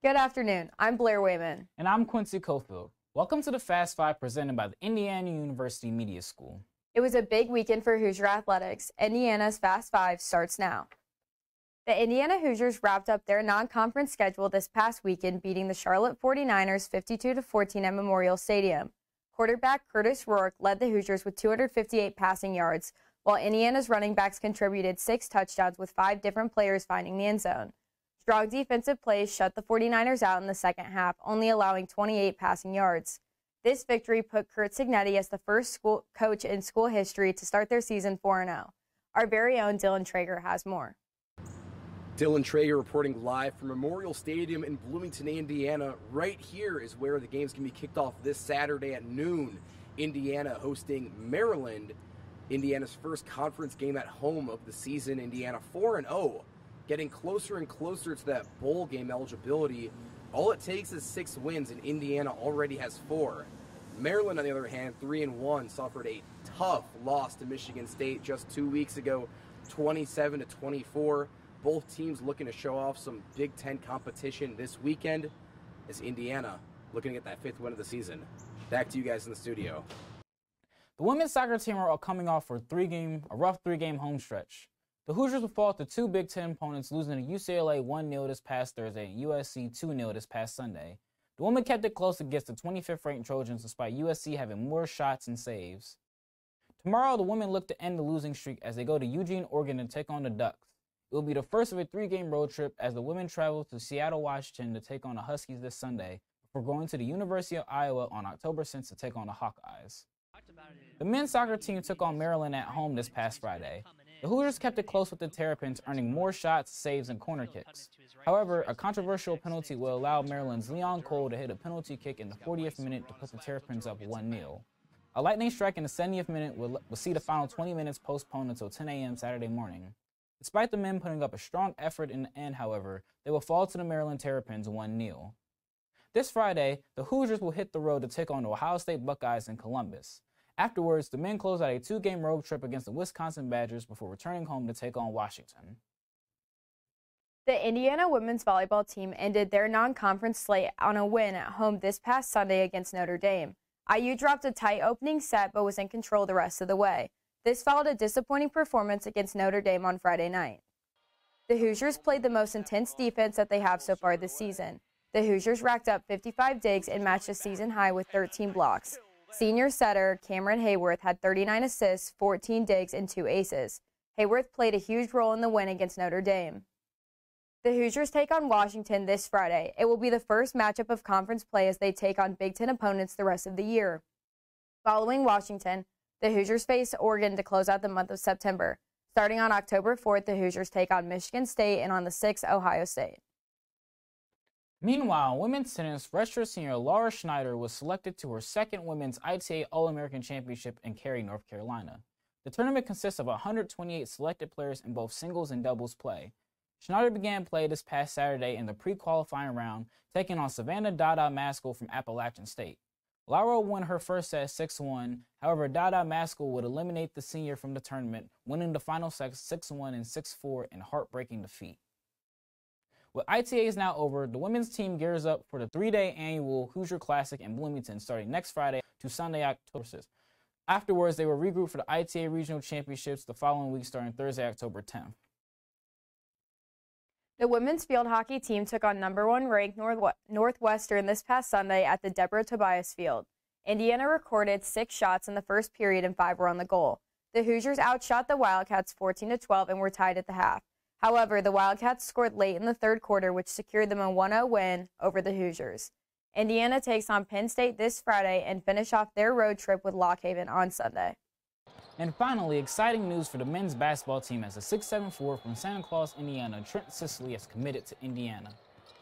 Good afternoon. I'm Blair Wayman. And I'm Quincy Cofield. Welcome to the Fast Five presented by the Indiana University Media School. It was a big weekend for Hoosier athletics. Indiana's Fast Five starts now. The Indiana Hoosiers wrapped up their non-conference schedule this past weekend, beating the Charlotte 49ers 52-14 at Memorial Stadium. Quarterback Curtis Rourke led the Hoosiers with 258 passing yards, while Indiana's running backs contributed 6 touchdowns with 5 different players finding the end zone. Strong defensive plays shut the 49ers out in the second half, only allowing 28 passing yards. This victory put Curt Cignetti as the first coach in school history to start their season 4-0. Our very own Dylan Traeger has more. Dylan Traeger reporting live from Memorial Stadium in Bloomington, Indiana. Right here is where the games can be kicked off this Saturday at noon. Indiana hosting Maryland. Indiana's first conference game at home of the season. Indiana 4-0. Getting closer and closer to that bowl game eligibility. All it takes is 6 wins, and Indiana already has 4. Maryland, on the other hand, 3-1, suffered a tough loss to Michigan State just 2 weeks ago, 27-24. Both teams looking to show off some Big Ten competition this weekend, as Indiana looking at that 5th win of the season. Back to you guys in the studio. The women's soccer team are coming off for a rough 3-game home stretch. The Hoosiers will fall to 2 Big Ten opponents, losing to UCLA 1-0 this past Thursday and USC 2-0 this past Sunday. The women kept it close against the 25th-ranked Trojans despite USC having more shots and saves. Tomorrow, the women look to end the losing streak as they go to Eugene, Oregon to take on the Ducks. It will be the first of a 3-game road trip as the women travel to Seattle, Washington to take on the Huskies this Sunday before going to the University of Iowa on October 6th to take on the Hawkeyes. The men's soccer team took on Maryland at home this past Friday. The Hoosiers kept it close with the Terrapins, earning more shots, saves, and corner kicks. However, a controversial penalty will allow Maryland's Leon Cole to hit a penalty kick in the 40th minute to put the Terrapins up 1-0. A lightning strike in the 70th minute will see the final 20 minutes postponed until 10 a.m. Saturday morning. Despite the men putting up a strong effort in the end, however, they will fall to the Maryland Terrapins 1-0. This Friday, the Hoosiers will hit the road to take on the Ohio State Buckeyes in Columbus. Afterwards, the men close out a 2-game road trip against the Wisconsin Badgers before returning home to take on Washington. The Indiana women's volleyball team ended their non-conference slate on a win at home this past Sunday against Notre Dame. IU dropped a tight opening set but was in control the rest of the way. This followed a disappointing performance against Notre Dame on Friday night. The Hoosiers played the most intense defense that they have so far this season. The Hoosiers racked up 55 digs and matched a season high with 13 blocks. Senior setter Cameron Hayworth had 39 assists, 14 digs, and 2 aces. Hayworth played a huge role in the win against Notre Dame. The Hoosiers take on Washington this Friday. It will be the first matchup of conference play as they take on Big Ten opponents the rest of the year. Following Washington, the Hoosiers face Oregon to close out the month of September. Starting on October 4th, the Hoosiers take on Michigan State and on the 6th, Ohio State. Meanwhile, women's tennis redshirt senior Laura Schneider was selected to her 2nd Women's ITA All-American Championship in Cary, North Carolina. The tournament consists of 128 selected players in both singles and doubles play. Schneider began play this past Saturday in the pre-qualifying round, taking on Savannah Dada Maskell from Appalachian State. Laura won her first set 6-1, however Dada Maskell would eliminate the senior from the tournament, winning the final sets 6-1 and 6-4 in heartbreaking defeat. With ITAs now over, the women's team gears up for the 3-day annual Hoosier Classic in Bloomington starting next Friday to Sunday, October 6th. Afterwards, they will regroup for the ITA Regional Championships the following week starting Thursday, October 10th. The women's field hockey team took on number 1 ranked Northwestern this past Sunday at the Deborah Tobias Field. Indiana recorded 6 shots in the first period and 5 were on the goal. The Hoosiers outshot the Wildcats 14-12 and were tied at the half. However, the Wildcats scored late in the third quarter, which secured them a 1-0 win over the Hoosiers. Indiana takes on Penn State this Friday and finish off their road trip with Lock Haven on Sunday. And finally, exciting news for the men's basketball team as the 6'7" from Santa Claus, Indiana, Trent Sisley has committed to Indiana.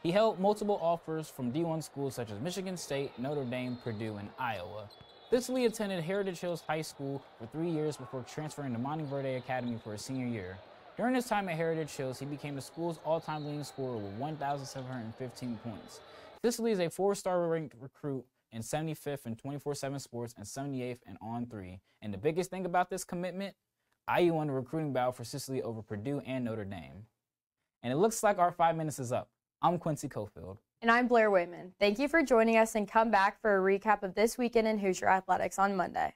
He held multiple offers from D1 schools such as Michigan State, Notre Dame, Purdue, and Iowa. Sisley attended Heritage Hills High School for 3 years before transferring to Monte Verde Academy for his senior year. During his time at Heritage Hills, he became the school's all-time leading scorer with 1,715 points. Sisley is a 4-star ranked recruit and 75th in 24/7 Sports and 78th in On3. And the biggest thing about this commitment, IU won the recruiting battle for Sisley over Purdue and Notre Dame. And it looks like our 5 minutes is up. I'm Quincy Cofield. And I'm Blair Wayman. Thank you for joining us, and come back for a recap of this weekend in Hoosier Athletics on Monday.